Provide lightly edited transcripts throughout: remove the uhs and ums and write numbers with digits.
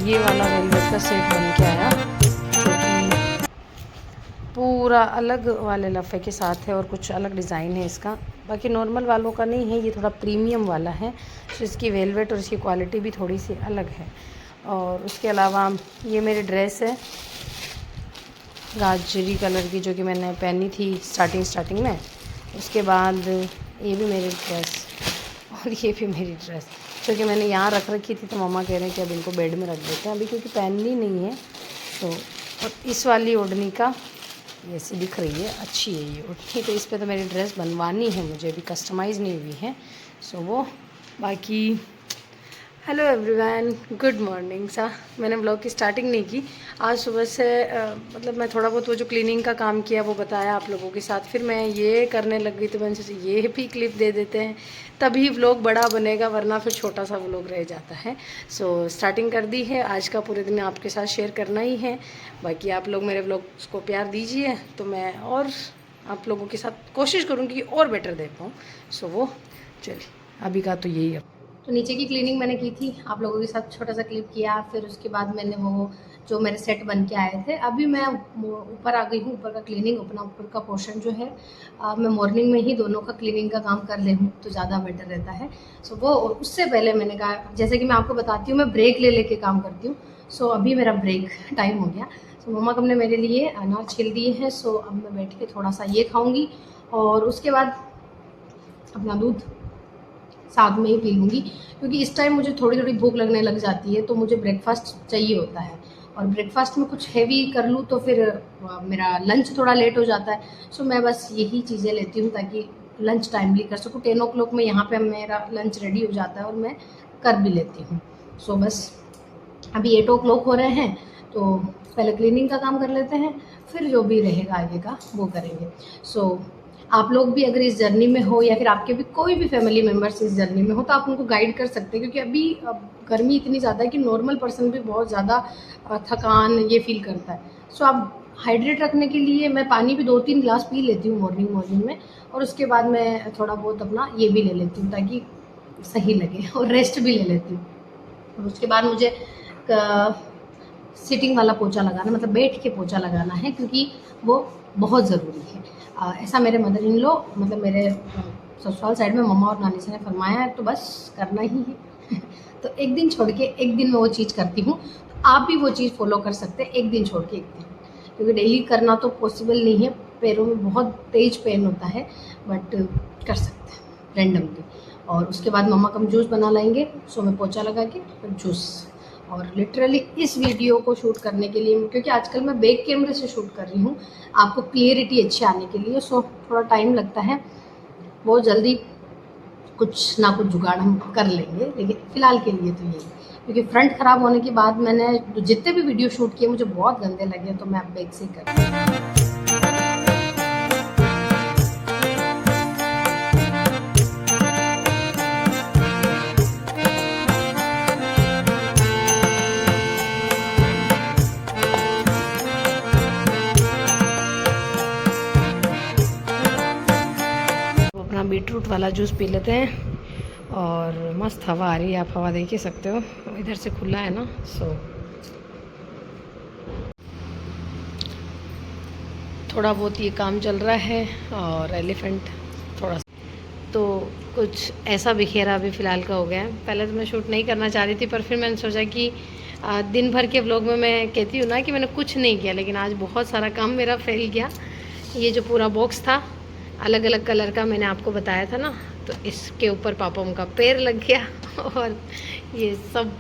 ये वाला वेलवेट का सेट बन के आया, जो कि पूरा अलग वाले लफ़े के साथ है और कुछ अलग डिज़ाइन है इसका। बाकी नॉर्मल वालों का नहीं है, ये थोड़ा प्रीमियम वाला है, तो इसकी वेलवेट और इसकी क्वालिटी भी थोड़ी सी अलग है। और उसके अलावा ये मेरी ड्रेस है गाजरी कलर की, जो कि मैंने पहनी थी स्टार्टिंग में। उसके बाद ये भी मेरी ड्रेस और ये भी मेरी ड्रेस, जो कि मैंने यहाँ रख रखी थी, तो मम्मा कह रहे हैं कि अब इनको बेड में रख देते हैं अभी, क्योंकि पहननी नहीं है। तो और इस वाली ओढ़नी का ये सी दिख रही है, अच्छी है ये ओढ़नी, तो इस पे तो मेरी ड्रेस बनवानी है मुझे, अभी कस्टमाइज़ नहीं हुई है। सो वो बाकी हेलो एवरीवन, गुड मॉर्निंग सा। मैंने ब्लॉग की स्टार्टिंग नहीं की आज सुबह से, मतलब मैं थोड़ा बहुत वो जो क्लीनिंग का काम किया वो बताया आप लोगों के साथ, फिर मैं ये करने लग गई, तो मैंने सोचा ये भी क्लिप दे देते हैं, तभी व्लॉग बड़ा बनेगा, वरना फिर छोटा सा व्लॉग रह जाता है। सो स्टार्टिंग कर दी है, आज का पूरे दिन आपके साथ शेयर करना ही है। बाकी आप लोग मेरे व्लॉग्स को प्यार दीजिए, तो मैं और आप लोगों के साथ कोशिश करूँगी कि और बेटर दे पाऊँ। सो वो चलिए अभी का तो यही है। तो नीचे की क्लीनिंग मैंने की थी, आप लोगों के साथ छोटा सा क्लिप किया, फिर उसके बाद मैंने वो जो मेरे सेट बन के आए थे, अभी मैं ऊपर आ गई हूँ। ऊपर का क्लीनिंग, अपना ऊपर का पोर्शन जो है मैं मॉर्निंग में ही दोनों का क्लीनिंग का काम कर ले हूँ तो ज़्यादा बेटर रहता है। सो वो उससे पहले मैंने कहा, जैसे कि मैं आपको बताती हूँ, मैं ब्रेक ले लेके काम करती हूँ। सो अभी मेरा ब्रेक टाइम हो गया। सो मम्मा कब ने मेरे लिए अनार छील दिए हैं, सो अब मैं बैठ के थोड़ा सा ये खाऊँगी और उसके बाद अपना दूध साथ में ही पी लूँगी, क्योंकि इस टाइम मुझे थोड़ी थोड़ी भूख लगने लग जाती है, तो मुझे ब्रेकफास्ट चाहिए होता है। और ब्रेकफास्ट में कुछ हैवी कर लूँ तो फिर मेरा लंच थोड़ा लेट हो जाता है। सो मैं बस यही चीज़ें लेती हूँ ताकि लंच टाइमली कर सकूँ। 10 o'clock में यहाँ पे मेरा लंच रेडी हो जाता है और मैं कर भी लेती हूँ। सो बस अभी 8 o'clock हो रहे हैं, तो पहले क्लीनिंग का काम कर लेते हैं, फिर जो भी रहेगा आगे का वो करेंगे। सो आप लोग भी अगर इस जर्नी में हो, या फिर आपके भी कोई भी फैमिली मेम्बर्स इस जर्नी में हो, तो आप उनको गाइड कर सकते हैं, क्योंकि अभी गर्मी इतनी ज़्यादा है कि नॉर्मल पर्सन भी बहुत ज़्यादा थकान ये फील करता है। सो आप हाइड्रेट रखने के लिए मैं पानी भी 2-3 गिलास पी लेती हूँ मॉर्निंग में, और उसके बाद मैं थोड़ा बहुत अपना ये भी ले लेती हूँ ताकि सही लगे, और रेस्ट भी ले लेती हूँ। और उसके बाद मुझे सिटिंग वाला पोछा लगाना, मतलब बैठ के पोछा लगाना है, क्योंकि वो बहुत ज़रूरी है। ऐसा मेरे मदर इन लॉ, मतलब मेरे ससुराल साइड में मम्मा और नानी से ने फरमाया है, तो बस करना ही है। तो एक दिन छोड़ के एक दिन मैं वो चीज़ करती हूँ, तो आप भी वो चीज़ फॉलो कर सकते हैं, एक दिन छोड़ के एक दिन, क्योंकि डेली करना तो पॉसिबल नहीं है, पैरों में बहुत तेज पेन होता है, बट कर सकते हैं रैंडमली। और उसके बाद मम्मा कम जूस बना लाएंगे, सो मैं पोछा लगा के जूस। और लिटरली इस वीडियो को शूट करने के लिए, क्योंकि आजकल मैं बैक कैमरे से शूट कर रही हूँ आपको क्लियरिटी अच्छी आने के लिए, सो थोड़ा टाइम लगता है, बहुत जल्दी कुछ ना कुछ जुगाड़ हम कर लेंगे, लेकिन फ़िलहाल के लिए तो यही, क्योंकि फ्रंट ख़राब होने के बाद मैंने जितने भी वीडियो शूट किए मुझे बहुत गंदे लगे, तो मैं अब बैक से ही कर रही हूँ। अपना बीटरूट वाला जूस पी लेते हैं, और मस्त हवा आ रही है, आप हवा देख ही सकते हो, इधर से खुला है ना। सो थोड़ा बहुत ये काम चल रहा है, और एलिफेंट थोड़ा तो कुछ ऐसा बिखेरा अभी फ़िलहाल का हो गया है। पहले तो मैं शूट नहीं करना चाह रही थी, पर फिर मैंने सोचा कि दिन भर के व्लॉग में मैं कहती हूँ ना कि मैंने कुछ नहीं किया, लेकिन आज बहुत सारा काम मेरा फैल गया। ये जो पूरा बॉक्स था अलग अलग कलर का, मैंने आपको बताया था ना, तो इसके ऊपर पापा उनका पैर लग गया और ये सब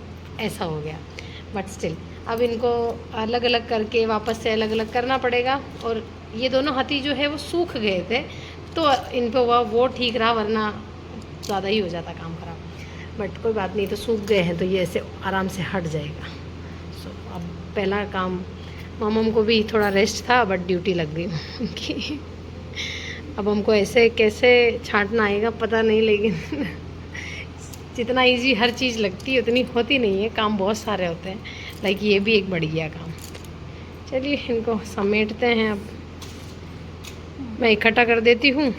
ऐसा हो गया। बट स्टिल अब इनको अलग अलग करके वापस से अलग अलग करना पड़ेगा। और ये दोनों हाथी जो है वो सूख गए थे, तो इन पर वो ठीक रहा, वरना ज़्यादा ही हो जाता काम खराब। बट कोई बात नहीं, तो सूख गए हैं तो ये ऐसे आराम से हट जाएगा। सो अब पहला काम, मामा को भी थोड़ा रेस्ट था, बट ड्यूटी लग गई उनकी। अब हमको ऐसे कैसे छांटना आएगा पता नहीं, लेकिन जितना इजी हर चीज़ लगती है उतनी होती नहीं है, काम बहुत सारे होते हैं। लाइक ये भी एक बढ़ गया काम। चलिए इनको समेटते हैं, अब मैं इकट्ठा कर देती हूँ,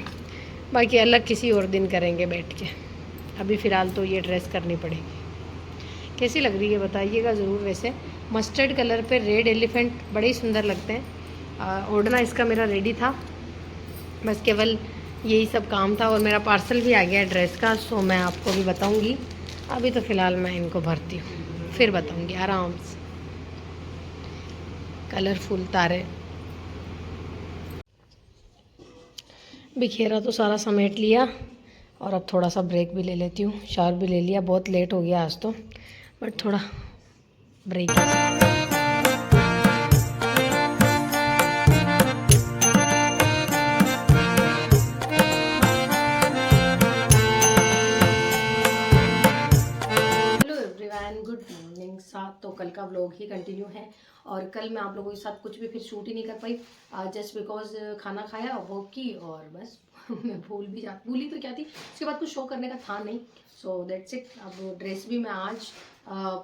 बाकी अलग किसी और दिन करेंगे बैठ के। अभी फ़िलहाल तो ये ड्रेस करनी पड़ेगी, कैसी लग रही है बताइएगा ज़रूर। वैसे मस्टर्ड कलर पे रेड एलिफेंट बड़े ही सुंदर लगते हैं। ओढ़ना इसका मेरा रेडी था, बस केवल यही सब काम था। और मेरा पार्सल भी आ गया ड्रेस का, सो मैं आपको भी बताऊंगी। अभी तो फ़िलहाल मैं इनको भरती हूँ, फिर बताऊंगी आराम से। कलरफुल तारे। बिखेरा तो सारा समेट लिया और अब थोड़ा सा ब्रेक भी ले लेती हूँ। शावर भी ले लिया, बहुत लेट हो गया आज तो, बट थोड़ा ब्रेक है। Good morning. साथ तो कल का व्लॉग ही कंटिन्यू है और कल मैं आप लोगों के साथ कुछ भी फिर शूट ही नहीं कर पाई, जस्ट बिकॉज खाना खाया, वॉक की और बस मैं भूली तो क्या थी, उसके बाद कुछ शो करने का था नहीं। So that's it. अब ड्रेस भी मैं आज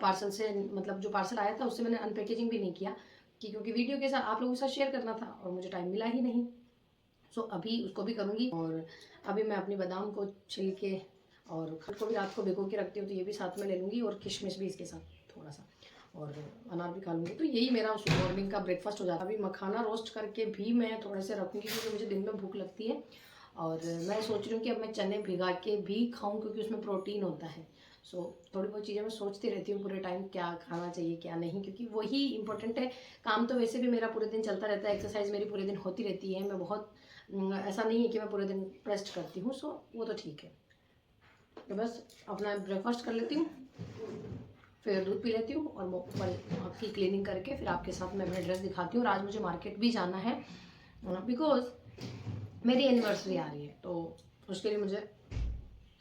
पार्सल से, मतलब जो पार्सल आया था उससे मैंने अनपैकेजिंग भी नहीं किया क्योंकि वीडियो के साथ आप लोगों के साथ शेयर करना था और मुझे टाइम मिला ही नहीं। सो अभी उसको भी करूँगी। और अभी मैं अपनी बादाम को छिल के और खट को भी रात को भिगो के रखती हूँ, तो ये भी साथ में ले लूँगी और किशमिश भी इसके साथ थोड़ा सा, और अनार भी खा लूँगी। तो यही मेरा उस मॉर्निंग का ब्रेकफास्ट हो जाता है। अभी मखाना रोस्ट करके भी मैं थोड़े से रखूँगी क्योंकि मुझे दिन में भूख लगती है। और मैं सोच रही हूँ कि अब मैं चने भिगा के भी खाऊँ क्योंकि उसमें प्रोटीन होता है। सो थोड़ी बहुत चीज़ें मैं सोचती रहती हूँ पूरे टाइम, क्या खाना चाहिए क्या नहीं, क्योंकि वही इंपॉर्टेंट है। काम तो वैसे भी मेरा पूरे दिन चलता रहता है, एक्सरसाइज मेरी पूरे दिन होती रहती है। मैं बहुत, ऐसा नहीं है कि मैं पूरे दिन रेस्ट करती हूँ, सो वो तो ठीक है। तो बस अपना ब्रेकफास्ट कर लेती हूँ, फिर दूध पी लेती हूँ और आपकी क्लीनिंग करके फिर आपके साथ मैं अपना ड्रेस दिखाती हूँ। और आज मुझे मार्केट भी जाना है बिकॉज मेरी एनिवर्सरी आ रही है, तो उसके लिए मुझे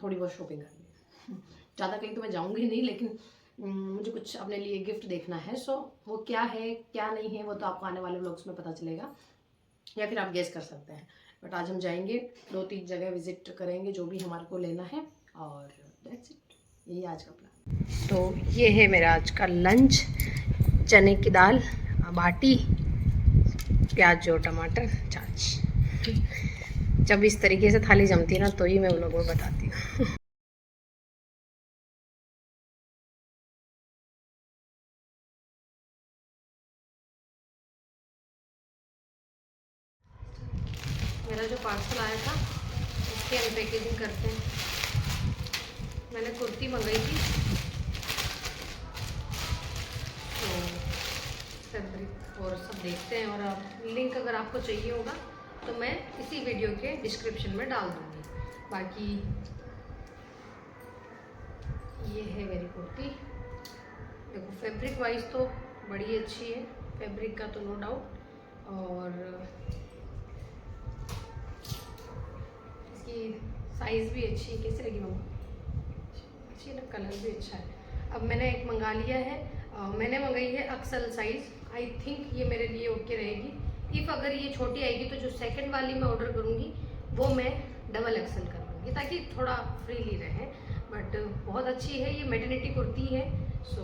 थोड़ी बहुत शॉपिंग करनी है। ज़्यादा कहीं तो मैं जाऊँगी नहीं, लेकिन मुझे कुछ अपने लिए गिफ्ट देखना है। सो वो क्या है क्या नहीं है वो तो आपको आने वाले व्लॉग्स में पता चलेगा, या फिर आप गेस कर सकते हैं। बट आज हम जाएंगे, 2-3 जगह विजिट करेंगे जो भी हमारे को लेना है, और दैट्स इट। यही आज का प्लान। तो ये है मेरा आज का लंच। चने की दाल, बाटी, प्याज और टमाटर, छाछ। जब इस तरीके से थाली जमती है ना तो ही मैं उन लोगों को बताती हूँ। मेरा जो पार्सल आया था उसकी अनपैकेजिंग करते हैं। मैंने कुर्ती मंगाई थी, तो फैब्रिक और सब देखते हैं। और आप लिंक अगर आपको चाहिए होगा तो मैं इसी वीडियो के डिस्क्रिप्शन में डाल दूँगी। बाकी ये है मेरी कुर्ती। देखो फैब्रिक वाइज तो बड़ी अच्छी है, फैब्रिक का तो नो डाउट। और इसकी साइज़ भी अच्छी है। कैसी लगी मम्मा? अच्छी है ना, कलर भी अच्छा है। अब मैंने एक मंगा लिया है, मैंने मंगाई है एक्सल साइज़। आई थिंक ये मेरे लिए ओके रहेगी। इफ़ अगर ये छोटी आएगी तो जो सेकंड वाली मैं ऑर्डर करूँगी वो मैं डबल एक्सल कर लूँगी ताकि थोड़ा फ्रीली रहे। बट बहुत अच्छी है, ये मैटरनिटी कुर्ती है। सो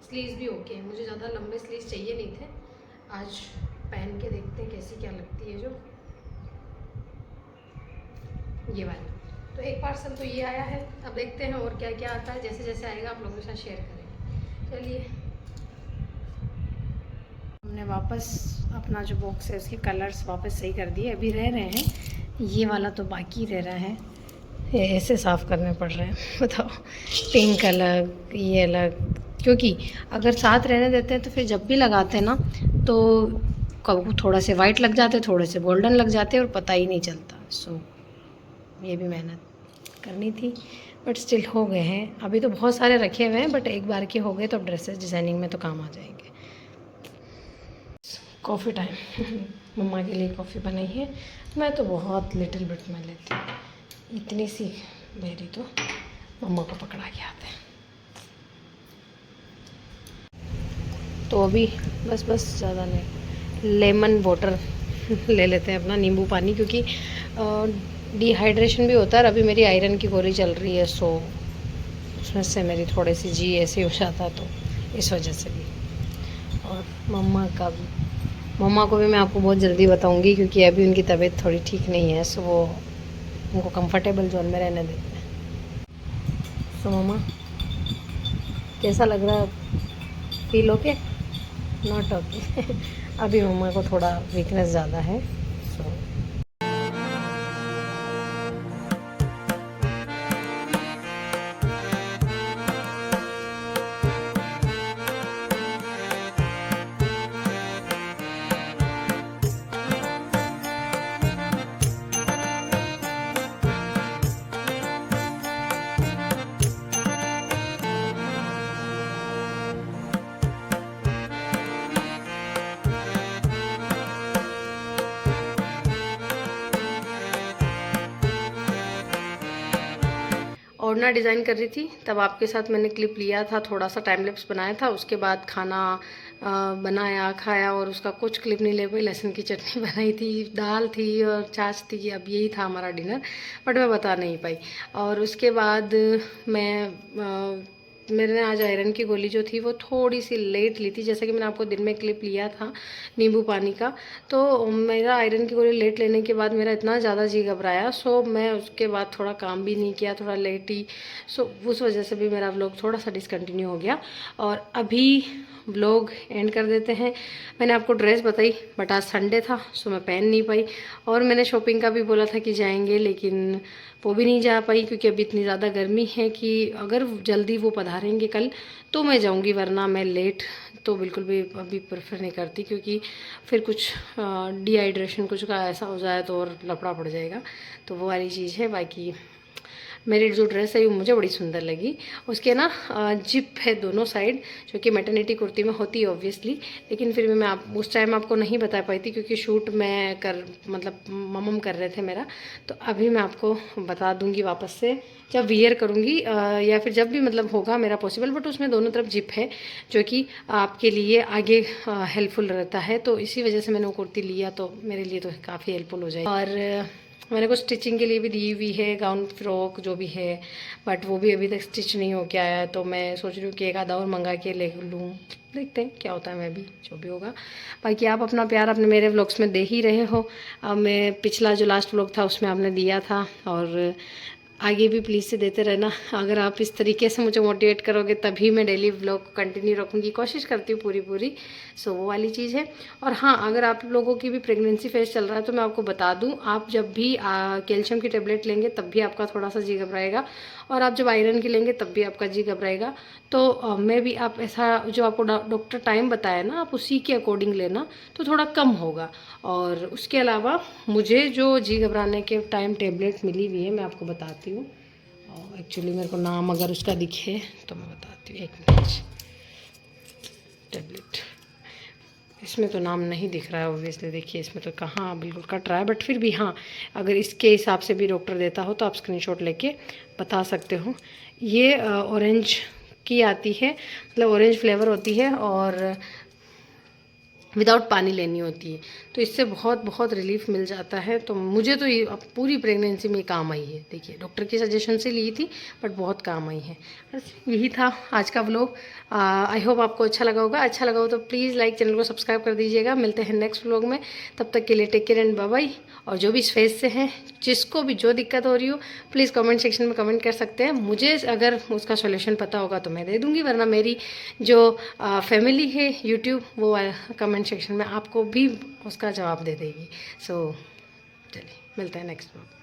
स्लीव्स भी ओके है, मुझे ज़्यादा लंबे स्लीव्स चाहिए नहीं थे। आज पहन के देखते हैं कैसी क्या लगती है। जो ये वाली, तो एक पार्सल तो ये आया है। अब देखते हैं और क्या क्या आता है, जैसे जैसे आएगा आप लोगों के साथ शेयर करेंगे। चलिए, हमने वापस अपना जो बॉक्स है उसके कलर्स वापस सही कर दिए। अभी रह रहे हैं, ये वाला तो बाकी रह रहा है, ये ऐसे साफ़ करने पड़ रहे हैं। बताओ, पिंक अलग, ये अलग, क्योंकि अगर साथ रहने देते हैं तो फिर जब भी लगाते हैं ना तो कब थोड़ा से वाइट लग जाते, थोड़े से गोल्डन लग जाते और पता ही नहीं चलता। सो ये भी मेहनत करनी थी, बट स्टिल हो गए हैं। अभी तो बहुत सारे रखे हुए हैं, बट एक बार के हो गए तो अब ड्रेसेस डिज़ाइनिंग में तो काम आ जाएंगे। Coffee time. मम्मा के लिए कॉफ़ी बनाई है। मैं तो बहुत लिटिल बिट में लेती हूँ, इतनी सी मेरी तो मम्मा को पकड़ा के आते हैं। तो अभी बस ज़्यादा नहीं, लेमन वाटर ले लेते हैं अपना, नींबू पानी, क्योंकि डिहाइड्रेशन भी होता है। अभी मेरी आयरन की गोली चल रही है, सो उसमें से मेरी थोड़ी सी जी ऐसे हो जाता है, तो इस वजह से भी। और मम्मा को भी मैं आपको बहुत जल्दी बताऊंगी क्योंकि अभी उनकी तबीयत थोड़ी ठीक नहीं है। सो वो उनको कंफर्टेबल जोन में रहने देते हैं। सो मम्मा कैसा लग रहा है? Feel okay? Not okay. अभी मम्मा को थोड़ा वीकनेस ज़्यादा है, सो ओढ़ना डिज़ाइन कर रही थी तब आपके साथ मैंने क्लिप लिया था, थोड़ा सा टाइम लैप्स बनाया था। उसके बाद खाना बनाया, खाया, और उसका कुछ क्लिप नहीं ले पाई। लहसुन की चटनी बनाई थी, दाल थी और छाछ थी। अब यही था हमारा डिनर, बट मैं बता नहीं पाई। और उसके बाद मैं मैंने आज आयरन की गोली जो थी वो थोड़ी सी लेट ली थी, जैसे कि मैंने आपको दिन में क्लिप लिया था नींबू पानी का। तो मेरा आयरन की गोली लेट लेने के बाद मेरा इतना ज़्यादा जी घबराया, सो मैं उसके बाद थोड़ा काम भी नहीं किया, थोड़ा लेट ही। सो उस वजह से भी मेरा व्लॉग थोड़ा सा डिसकंटिन्यू हो गया। और अभी व्लॉग एंड कर देते हैं। मैंने आपको ड्रेस बताई, बट आज संडे था सो मैं पहन नहीं पाई। और मैंने शॉपिंग का भी बोला था कि जाएंगे, लेकिन वो भी नहीं जा पाई क्योंकि अभी इतनी ज़्यादा गर्मी है कि अगर जल्दी वो पधारेंगे कल तो मैं जाऊंगी, वरना मैं लेट तो बिल्कुल भी अभी प्रेफर नहीं करती, क्योंकि फिर कुछ डिहाइड्रेशन कुछ का ऐसा हो जाए तो और लफड़ा पड़ जाएगा। तो वो वाली चीज़ है। बाकी मेरी जो ड्रेस है वो मुझे बड़ी सुंदर लगी। उसके ना जिप है दोनों साइड, जो कि मैटरनिटी कुर्ती में होती है ऑब्वियसली, लेकिन फिर भी मैं उस टाइम आपको नहीं बता पाई थी क्योंकि शूट मैं मतलब मम्म कर रहे थे मेरा। तो अभी मैं आपको बता दूंगी वापस से जब वियर करूँगी, या फिर जब भी मतलब होगा मेरा पॉसिबल। बट उसमें दोनों तरफ जिप है जो कि आपके लिए आगे हेल्पफुल रहता है, तो इसी वजह से मैंने वो कुर्ती लिया, तो मेरे लिए तो काफ़ी हेल्पफुल हो जाएगी। और मैंने कुछ स्टिचिंग के लिए भी दी हुई है, गाउन फ्रॉक जो भी है, बट वो भी अभी तक स्टिच नहीं हो के आया है। तो मैं सोच रही हूँ कि एक आधा और मंगा के ले लूँ, देखते हैं क्या होता है। मैं भी जो भी होगा। बाकी आप अपना प्यार अपने मेरे व्लॉग्स में दे ही रहे हो। अब मैं पिछला जो लास्ट व्लॉग था उसमें आपने दिया था, और आगे भी प्लीज़ से देते रहना। अगर आप इस तरीके से मुझे मोटिवेट करोगे तभी मैं डेली व्लॉग कंटिन्यू रखूँगी, कोशिश करती हूँ पूरी। सो वो वाली चीज़ है। और हाँ, अगर आप लोगों की भी प्रेगनेंसी फेज चल रहा है तो मैं आपको बता दूँ, आप जब भी कैल्शियम की टेबलेट लेंगे तब भी आपका थोड़ा सा जी घबराएगा, और आप जब आयरन की लेंगे तब भी आपका जी घबराएगा। तो मैं भी आप ऐसा जो आपको डॉक्टर टाइम बताया ना, आप उसी के अकॉर्डिंग लेना तो थोड़ा कम होगा। और उसके अलावा मुझे जो जी घबराने के टाइम टेबलेट मिली हुई है मैं आपको बताती हूँ। एक्चुअली मेरे को नाम अगर उसका दिखे तो मैं बताती हूँ, एक मिनट। टेबलेट इसमें तो नाम नहीं दिख रहा है ऑब्वियसली, देखिए इसमें तो कहाँ बिल्कुल कट रहा है, बट फिर भी हाँ, अगर इसके हिसाब से भी डॉक्टर देता हो तो आप स्क्रीनशॉट लेके बता सकते हो। ये ऑरेंज की आती है, मतलब ऑरेंज फ्लेवर होती है, और विदाउट पानी लेनी होती है। तो इससे बहुत बहुत रिलीफ मिल जाता है। तो मुझे तो ये अब पूरी प्रेगनेंसी में काम आई है। देखिए डॉक्टर की सजेशन से ली थी, बट बहुत काम आई है। बस यही था आज का व्लॉग। आई होप आपको अच्छा लगा होगा। अच्छा लगा हो तो प्लीज़ लाइक, चैनल को सब्सक्राइब कर दीजिएगा। मिलते हैं नेक्स्ट व्लॉग में, तब तक के लिए take care and bye bye. और जो भी इस फेज से हैं, जिसको भी जो दिक्कत हो रही हो, प्लीज़ कमेंट सेक्शन में कमेंट कर सकते हैं। मुझे अगर उसका सोल्यूशन पता होगा तो मैं दे दूँगी, वरना मेरी जो फैमिली है यूट्यूब, वो कमेंट सेक्शन में आपको भी उसका जवाब दे देगी। सो चलिए मिलते हैं नेक्स्ट व्लॉग।